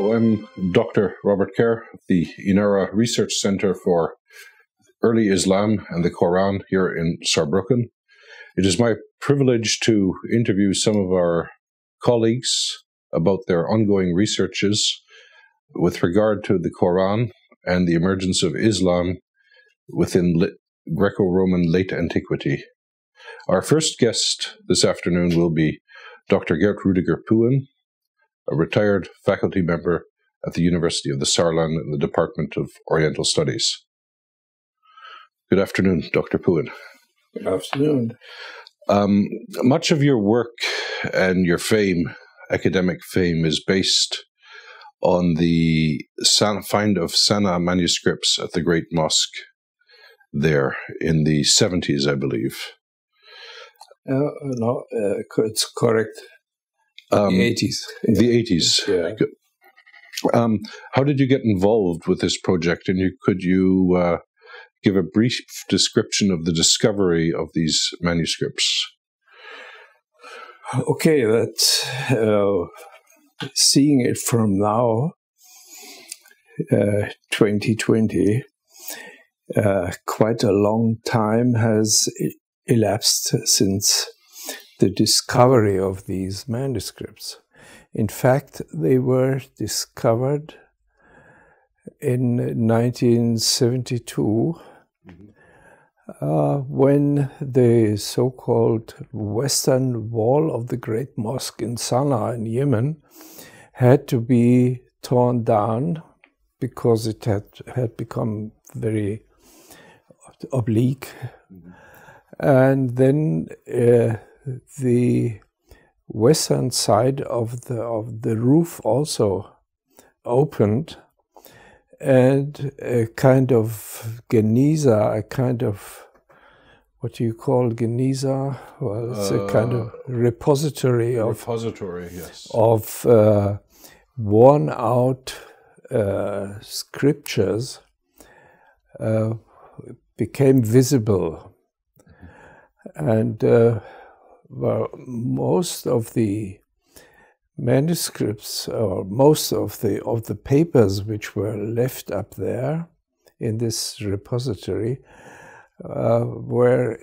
Hello, I'm Dr. Robert Kerr, the Inarah Research Center for Early Islam and the Quran here in Saarbrücken. It is my privilege to interview some of our colleagues about their ongoing researches with regard to the Quran and the emergence of Islam within Greco-Roman late antiquity. Our first guest this afternoon will be Dr. Gerd Puin, a retired faculty member at the University of the Saarland in the Department of Oriental Studies. Good afternoon, Dr. Puin. Good afternoon. Much of your work and your fame, academic fame, is based on the find of Sana'a manuscripts at the Great Mosque there in the 70s, I believe. No, it's correct. The 80s. The 80s. Yeah. How did you get involved with this project? And could you give a brief description of the discovery of these manuscripts? Okay, that's seeing it from now, 2020, quite a long time has elapsed since the discovery of these manuscripts. In fact, they were discovered in 1972 when the so-called western wall of the Great Mosque in Sana'a in Yemen had to be torn down because it had become very oblique. And then the western side of the roof also opened, and a kind of geniza, a kind of, what do you call geniza? Well, it's a kind of repository of worn out scriptures became visible. And well, most of the manuscripts, or most of the papers which were left up there in this repository, were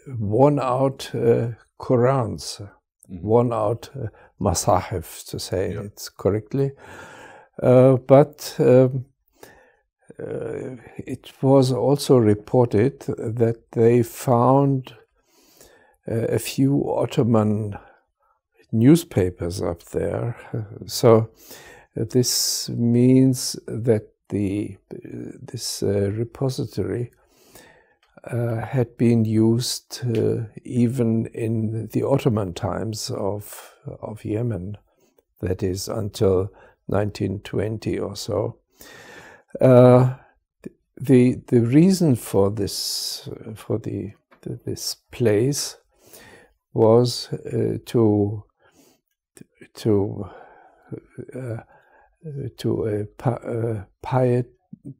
worn out Qurans, worn out Masahif, to say it correctly. But it was also reported that they found a few Ottoman newspapers up there. So this means that this repository had been used even in the Ottoman times of Yemen, that is until 1920 or so. The reason for this place was to a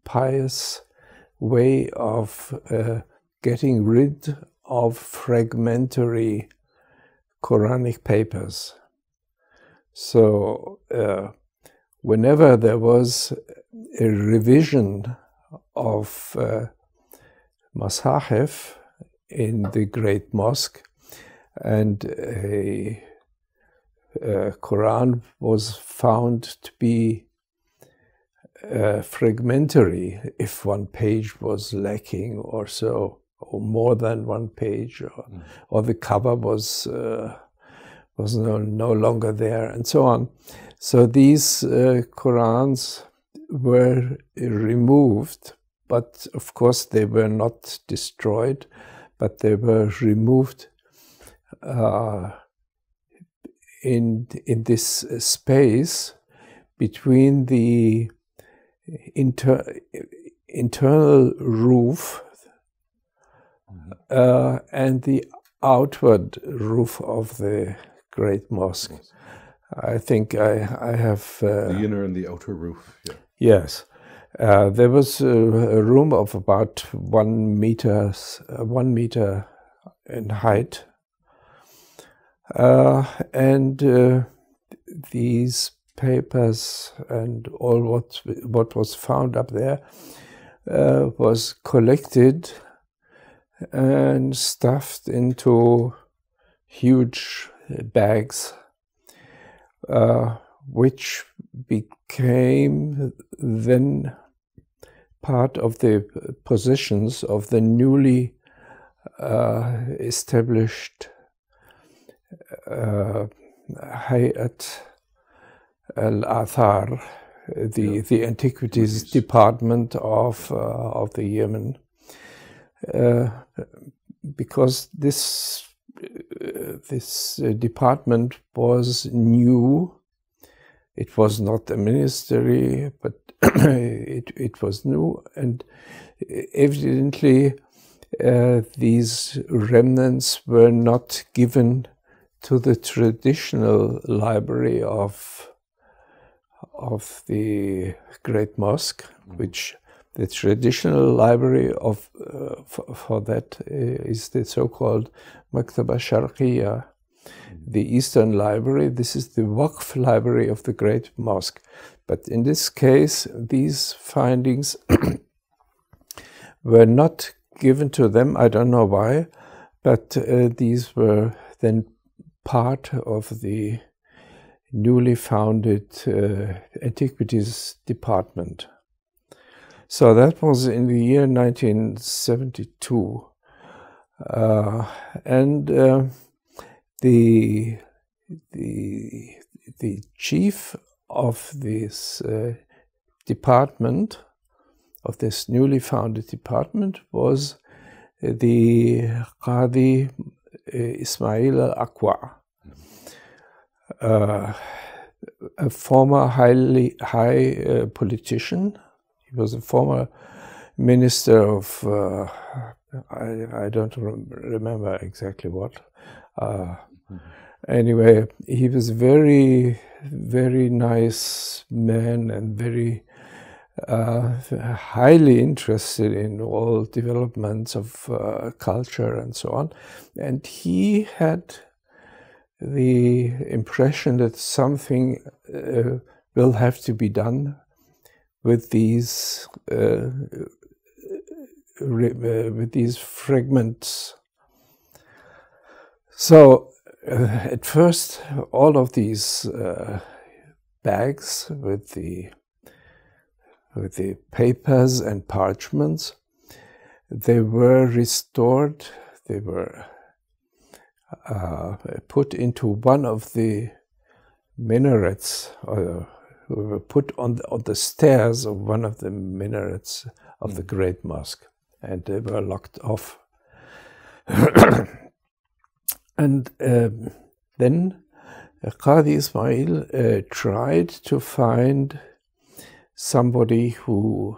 pious way of getting rid of fragmentary Quranic papers. So whenever there was a revision of Masahif in the Great Mosque, and a Quran was found to be fragmentary, if one page was lacking or so, or more than one page, or the cover was no longer there, and so on. So these Qurans were removed, but of course they were not destroyed, but they were removed in this space between the internal roof and the outward roof of the Great Mosque. I think I have the inner and the outer roof. Yeah. Yes, there was a room of about 1 meter in height, and these newspapers and all what was found up there was collected and stuffed into huge bags, which became then part of the possessions of the newly established Hayat al-Athar, the antiquities department of the Yemen, because this department was new. It was not a ministry, but it was new, and evidently these remnants were not given to the traditional library of the Great Mosque, which the traditional library of for that is the so-called Maktaba Sharqiyya, the Eastern Library. This is the Waqf library of the Great Mosque. But in this case, these findings were not given to them. I don't know why, but these were then part of the newly founded antiquities department. So that was in the year 1972. And the chief of this department, of this newly founded department, was the Qadi Ismail al-Aqwa, a former high politician. He was a former minister of, I don't remember exactly what. Anyway, he was very, very nice man and very highly interested in all developments of culture and so on. And he had the impression that something will have to be done with these fragments. So at first, all of these bags with the papers and parchments, they were restored. They were put into one of the minarets, or were put on the stairs of one of the minarets of the Great Mosque, and they were locked off. And then Qadi Ismail tried to find somebody who,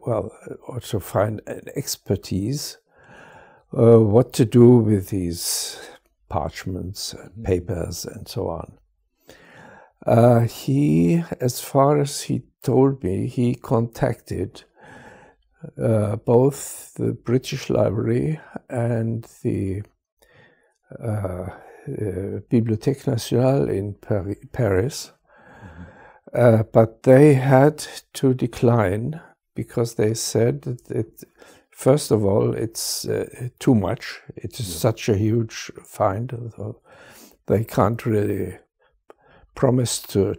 or to find an expertise, what to do with these parchments, papers, and so on. He, as far as he told me, he contacted both the British Library and the Bibliothèque Nationale in Paris, but they had to decline because they said that first of all, it's too much. It's such a huge find. They can't really promise to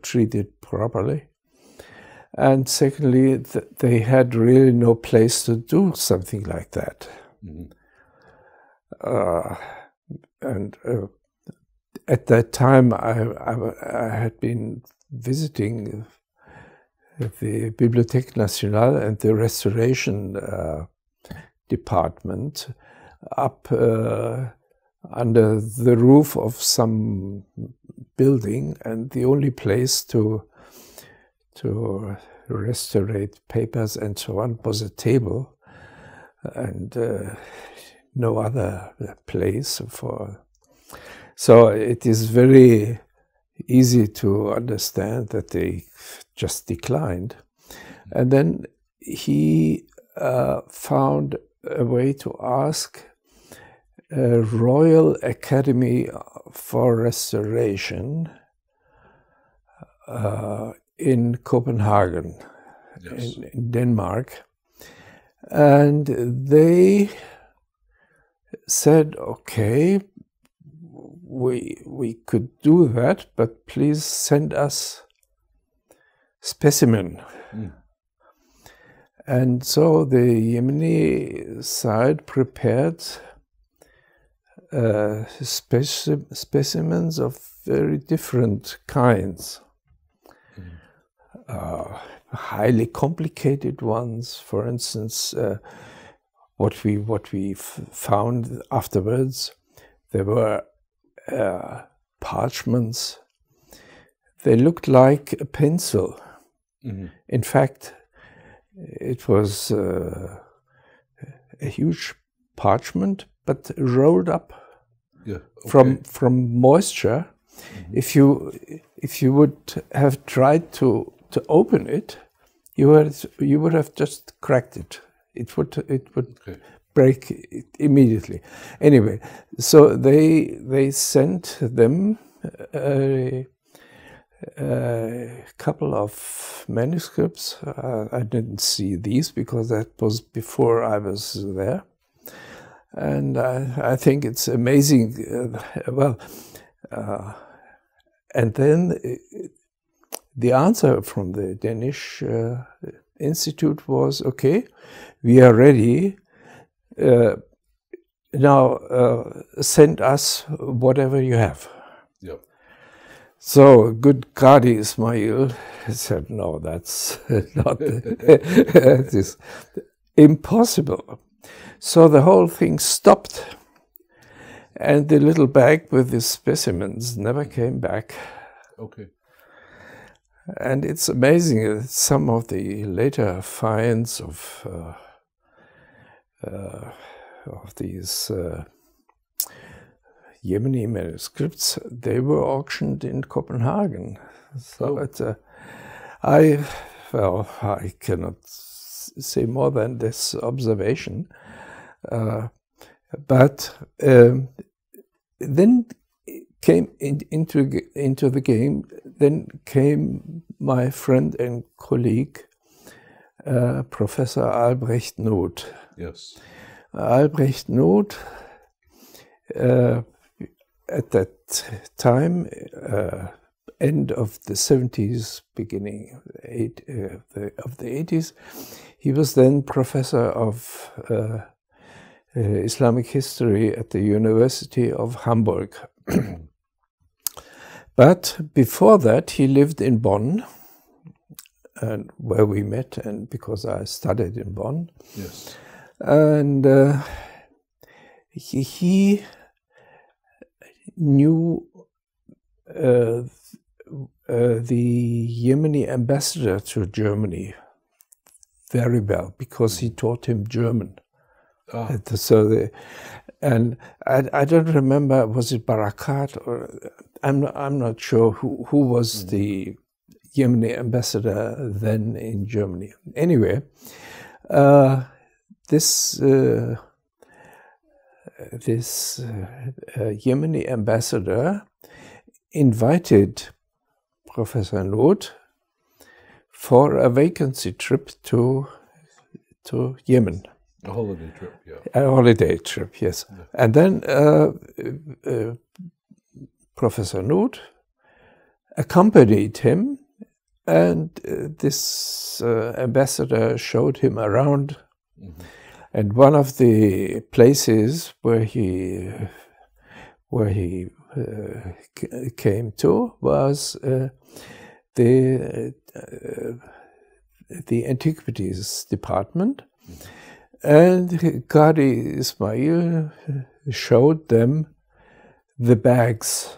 treat it properly. And secondly, they had really no place to do something like that. And at that time, I had been visiting the Bibliothèque Nationale and the restoration department up under the roof of some building, and the only place to restore papers and so on was a table, and no other place for. So it is very easy to understand that they just declined. And then he found a way to ask a Royal Academy for Restoration in Copenhagen, Yes. in Denmark. And they said, okay, we could do that, but please send us specimen. And so the Yemeni side prepared specimens of very different kinds. Highly complicated ones. For instance, what we found afterwards, there were parchments. They looked like a pencil. In fact, it was a huge parchment, but rolled up from moisture. If you would have tried to open it, you would have just cracked it. It would break immediately. Anyway, so they sent them a couple of manuscripts. I didn't see these because that was before I was there, and I think it's amazing. And then the answer from the Danish Institute was, okay, we are ready. Now send us whatever you have. Yep. So good Qadi Ismail said, no, that's not that is impossible. So the whole thing stopped, and the little bag with the specimens never came back. Okay. And it's amazing that some of the later finds of these Yemeni manuscripts, they were auctioned in Copenhagen. So I cannot say more than this observation. But then came into the game. Then came my friend and colleague, Professor Albrecht Noth. Yes. Albrecht Noth, at that time, end of the 70s, beginning of the 80s, he was then professor of Islamic history at the University of Hamburg. But before that, he lived in Bonn, and where we met, and because I studied in Bonn. Yes. And he knew the Yemeni ambassador to Germany very well, because he taught him German. So I don't remember, was it Barakat, or I'm not sure who was the Yemeni ambassador then in Germany. Anyway, this Yemeni ambassador invited Professor Noth for a vacancy trip to Yemen. A holiday trip, yeah. A holiday trip, yes. Yeah. And then Professor Noth accompanied him, and this ambassador showed him around. Mm-hmm. And one of the places where he came to was the antiquities department. Mm-hmm. And Qadi Ismail showed them the bags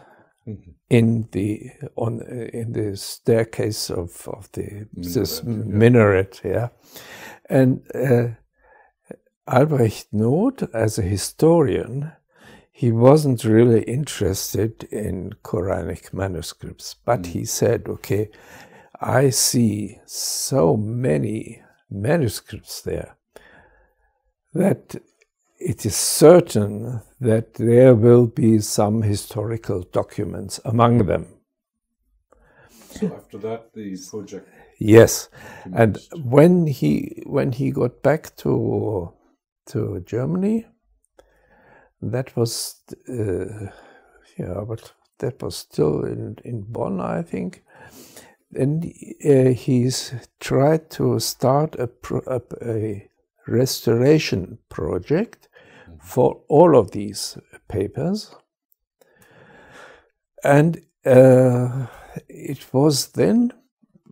in the staircase of this minaret, yeah. And Albrecht Noth, as a historian, he wasn't really interested in Quranic manuscripts, but he said, okay, I see so many manuscripts there that it is certain that there will be some historical documents among them. So after that, the project. Yes, commenced. and when he got back to Germany, that was but that was still in Bonn, I think. And he's tried to start a restoration project for all of these papers, and it was then,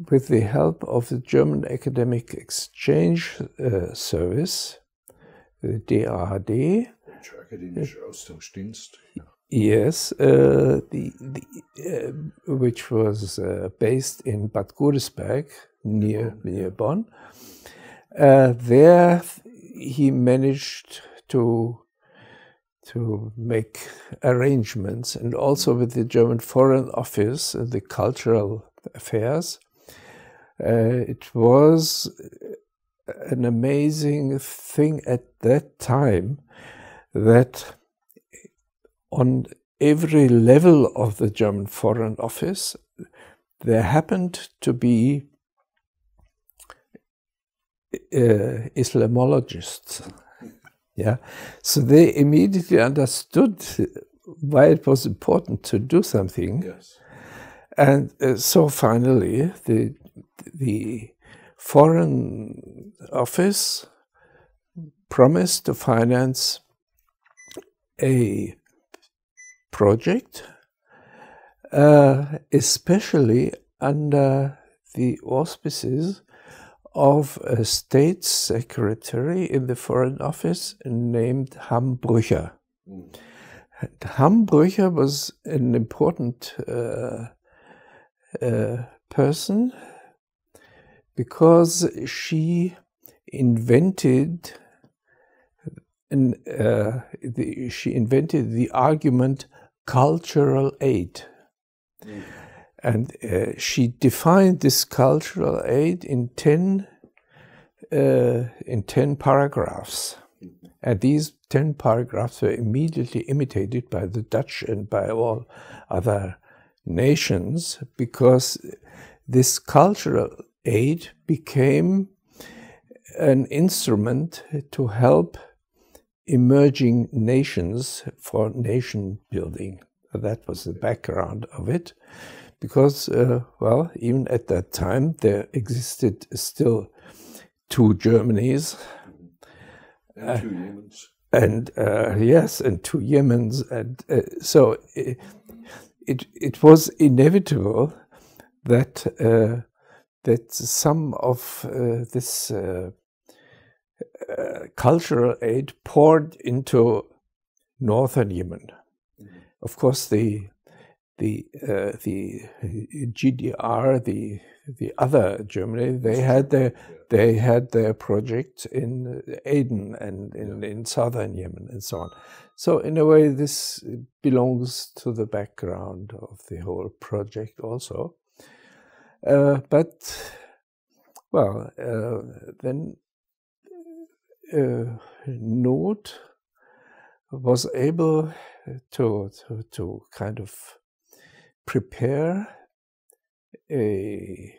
with the help of the German Academic Exchange Service, the DAAD. Akademischer Austauschdienst. Yes, which was based in Bad Godesberg, near Bonn. There he managed to make arrangements, and also with the German Foreign Office, the cultural affairs. It was an amazing thing at that time that on every level of the German Foreign Office, there happened to be Islamologists. Yeah, so they immediately understood why it was important to do something. Yes. And so finally, the Foreign Office promised to finance a project, especially under the auspices of a state secretary in the Foreign Office named Hambrücher. And Hambrücher was an important person because she invented the argument cultural aid. And she defined this cultural aid in 10 paragraphs. And these 10 paragraphs were immediately imitated by the Dutch and by all other nations, because this cultural aid became an instrument to help emerging nations for nation building. That was the background of it, because, well, even at that time, there existed still two Germanys. And two Yemens. And yes, and two Yemens. And so it was inevitable that that some of this cultural aid poured into northern Yemen. Of course, the GDR, the other Germany, they had their projects in Aden and in southern Yemen and so on. So in a way, this belongs to the background of the whole project also. But well, then Noth was able to kind of prepare a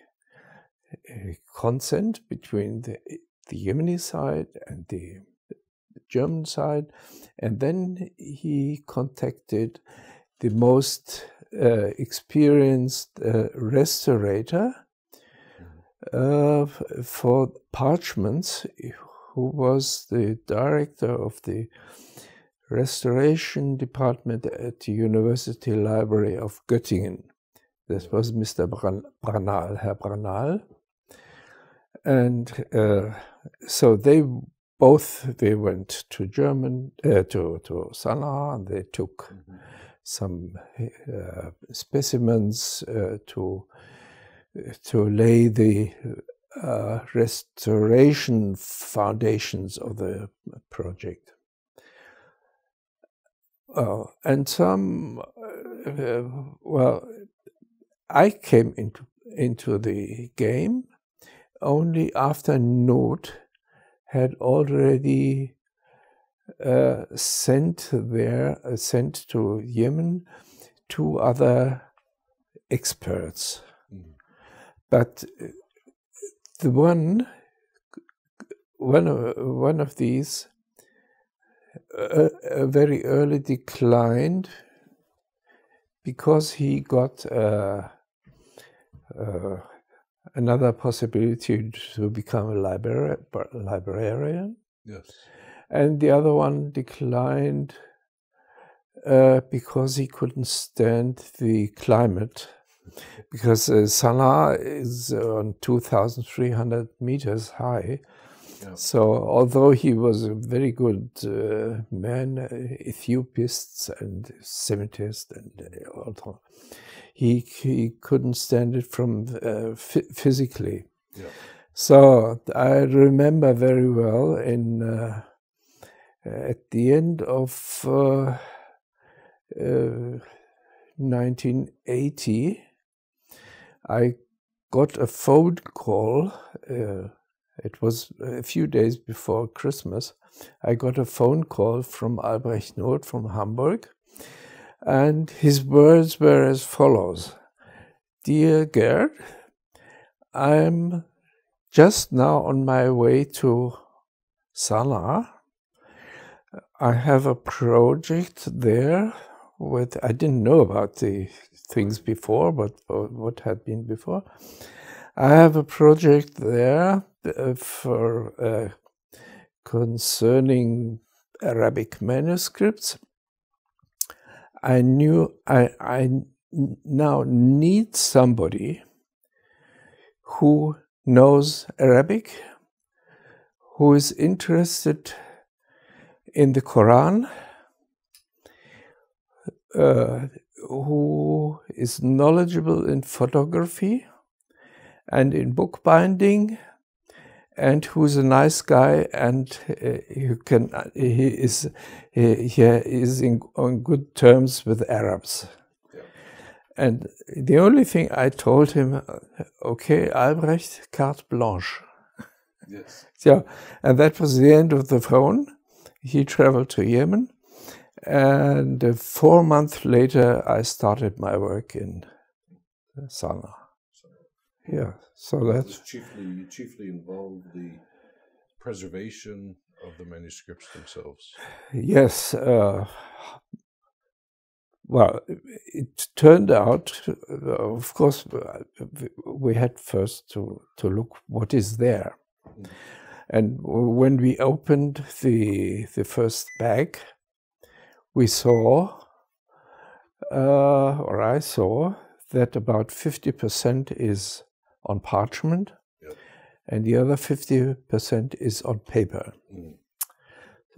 consent between the Yemeni side and the German side, and then he contacted the most experienced restaurator for parchments, who was the director of the restoration department at the University Library of Göttingen. This was Mr. Branal, Herr Branal. And so they went to to Sana'a, and they took some specimens to lay the restoration foundations of the project. And some, well, I came into the game only after Noth had already sent to Yemen two other experts. but the one of these very early declined because he got another possibility to become a librarian. Yes. And the other one declined because he couldn't stand the climate. Because Sana'a is on 2,300 meters high. Yeah. So although he was a very good man, Ethiopiist and Semitist, and all, he couldn't stand it from physically. Yeah. So I remember very well at the end of 1980, I got a phone call. It was a few days before Christmas. I got a phone call from Albrecht Noth from Hamburg, and his words were as follows: "Dear Gerd, I'm just now on my way to Sana'a. I have a project there with, I didn't know about the things before, but what had been before. I have a project there for concerning Arabic manuscripts. I now need somebody who knows Arabic, who is interested in the Quran, who is knowledgeable in photography and in bookbinding, and who's a nice guy, and he is on good terms with Arabs." Yeah. And the only thing I told him, "Okay, Albrecht, carte blanche." Yes. Yeah, and that was the end of the phone. He traveled to Yemen, and 4 months later, I started my work in Sana'a. Yeah, so that's chiefly involved the preservation of the manuscripts themselves. Yes. Well, it turned out, of course, we had first to look what is there. Mm. And when we opened the first bag, we saw, or I saw, that about 50% is on parchment, yep, and the other 50% is on paper. Mm.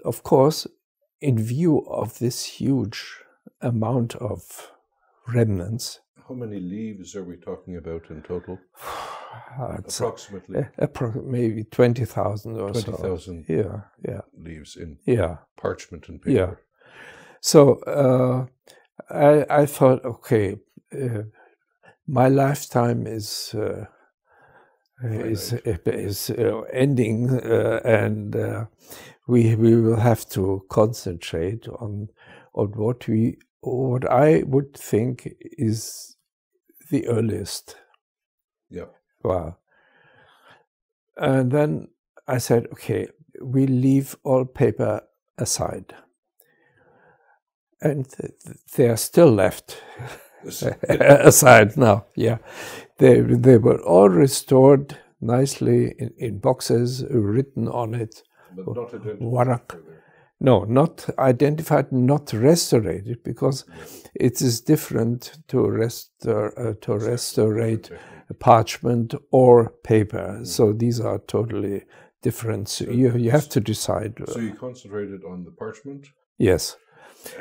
Of course, in view of this huge amount of remnants. How many leaves are we talking about in total? Approximately? Maybe 20,000 or 20,000 so. Yeah. Leaves in parchment and paper. Yeah. So I thought, okay, my lifetime is ending, and we will have to concentrate on what I would think is the earliest. Yeah. Wow. And then I said, okay, we leave all paper aside. And they are still left aside now. Yeah. They were all restored nicely in boxes, written on it. But not identified. No, not identified, not restored, because it is different to restaurate parchment or paper. So these are totally different. So you have to decide. So you concentrated on the parchment? Yes.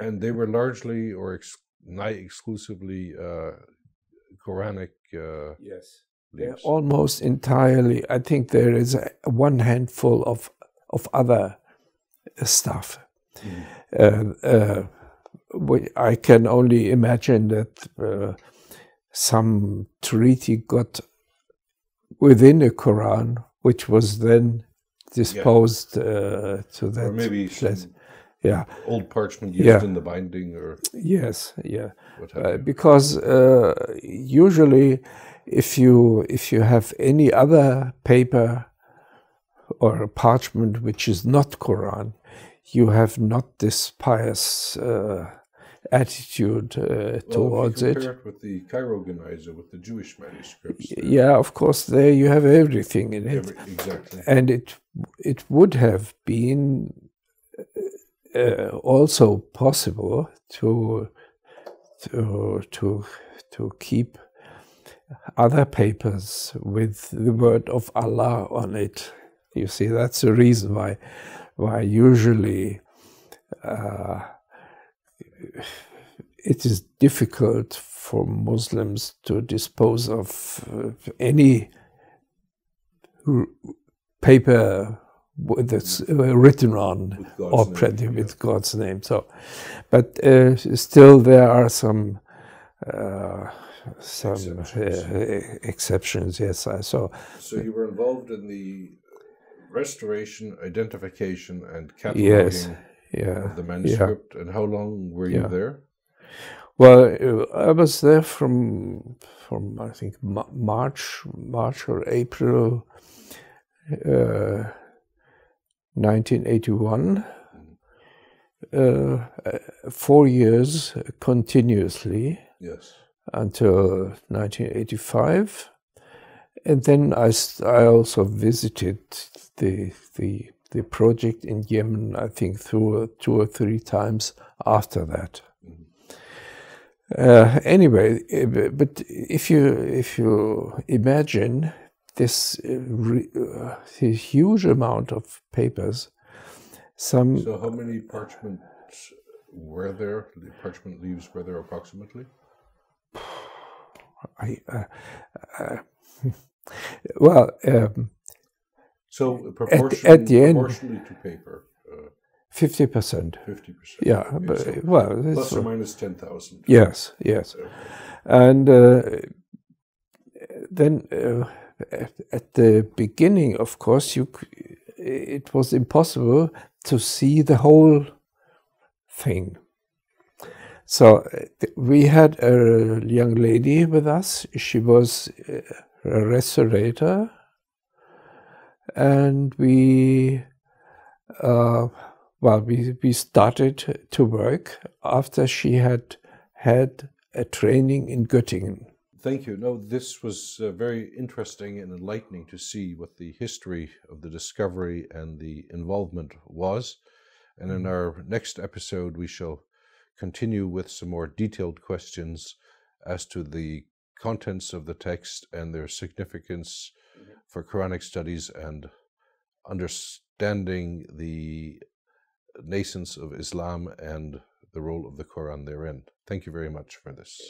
And they were largely or not exclusively Quranic yes. leaves? Almost entirely. I think there is one handful of other stuff. Mm. I can only imagine that some treaty got within the Quran, which was then disposed to that. Or maybe place. Old parchment used in the binding, or yes, because usually if you have any other paper or a parchment which is not Quran, you have not this pious attitude towards if you it. compare it with the Cairo Geniza, with the Jewish manuscripts. Yeah, of course, there you have everything in it. Exactly. And it would have been also possible to keep other papers with the word of Allah on it. You see, that's the reason why usually it is difficult for Muslims to dispose of any paper that's written on or printed with God's name. So, but still there are some exceptions. Yes, I saw. So you were involved in the restoration, identification, and cataloging of the manuscript. And how long were you there? Well, I was there from I think March or April 1981. 4 years continuously. Yes. Until 1985, and then I also visited the project in Yemen. I think 2 or 3 times after that. Anyway, but if you imagine this huge amount of papers, So how many parchments were there? The parchment leaves were there approximately? Well, so at the end, proportionally to paper, 50%. 50%. Yeah, Okay, but so well, plus or minus 10,000. Yes, yes, Okay. And then at the beginning, of course, it was impossible to see the whole thing. So we had a young lady with us. She was a restaurator, and we started to work after she had had a training in Göttingen. Thank you. No, this was very interesting and enlightening to see what the history of the discovery and the involvement was. And in our next episode, we shall continue with some more detailed questions as to the contents of the text and their significance for Quranic studies and understanding the nascence of Islam and the role of the Quran therein. Thank you very much for this.